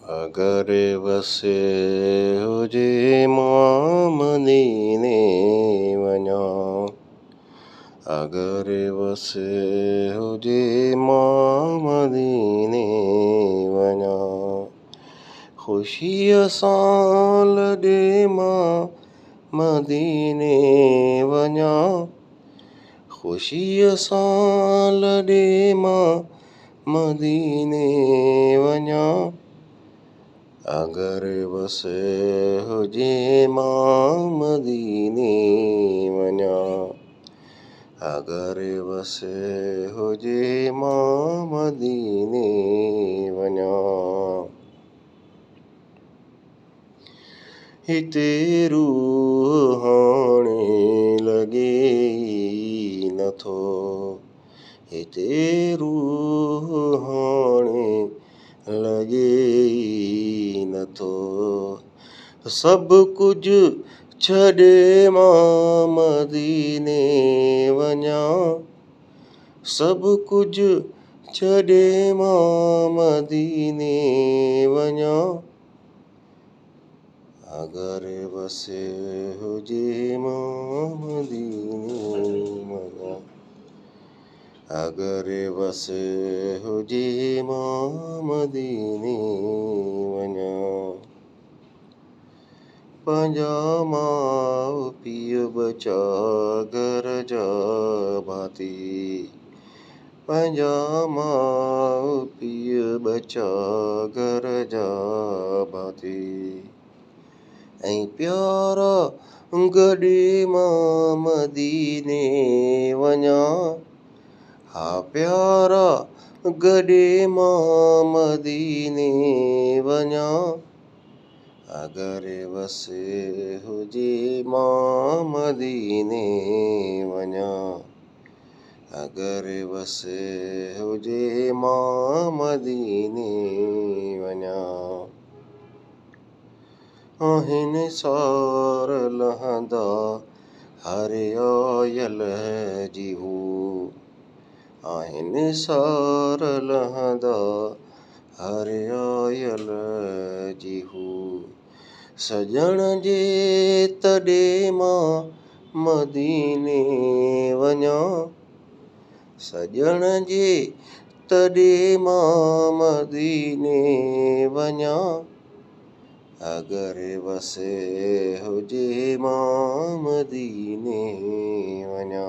अगर वसे हुजे मां मदीने वञा, अगर वसे हुजे मां मदीने वञा, ख़ुशीअ सां लॾे मां मदीने वञा, ख़ुशीअ सां लॾे मां मदीने वञा, अगर वसे हुजे मां मदीने वञा, अगर वसे हुजे मां मदीने वञा। हिते रूह हाणे लॻे ई नथो, हिते रूह हाणे लॻे ई नथो, सभु कुझु छॾे मां मदीने वञा, सभु कुझु छॾे मां मदीने वञा, अगर वसे हुजे मां मदीने वञा, अगर वसे हुजे मां मदीने वञा। पंहिंजा माउ पीउ बचा घर जा भाती, पंहिंजा माउ पीउ बचा घर जा भाती, ऐं प्यारा गॾे मां मदीने वञा, हा प्यारा गॾे मां मदीने वञा, अगर वसे हुजे मां मदीने वञा, अगर वसे हुजे मां मदीने वञा। आहिनि सार लहंदा हर आयल जी हू, आहिनि सार लहंदा हर आयल जी हू, सजण जे तॾे मां मदीने वञा, सजण जे तॾे मां मदीने वञा, अगर वसे हुजे मां मदीने वञा,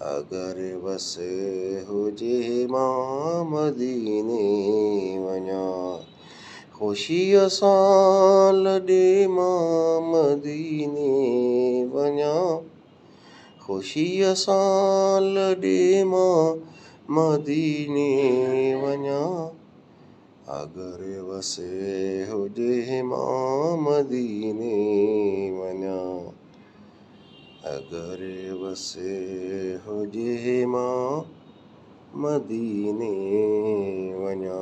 अगर वसे हुजे मां मदीने वञा, ख़ुशीअ सां लॾे मां मदीने वञा, ख़ुशीअ सां लॾे मां मदीने वञा, अगर वसे हुजे मां मदीने वञा, अगर वसे हुजे मां मदीने वञा।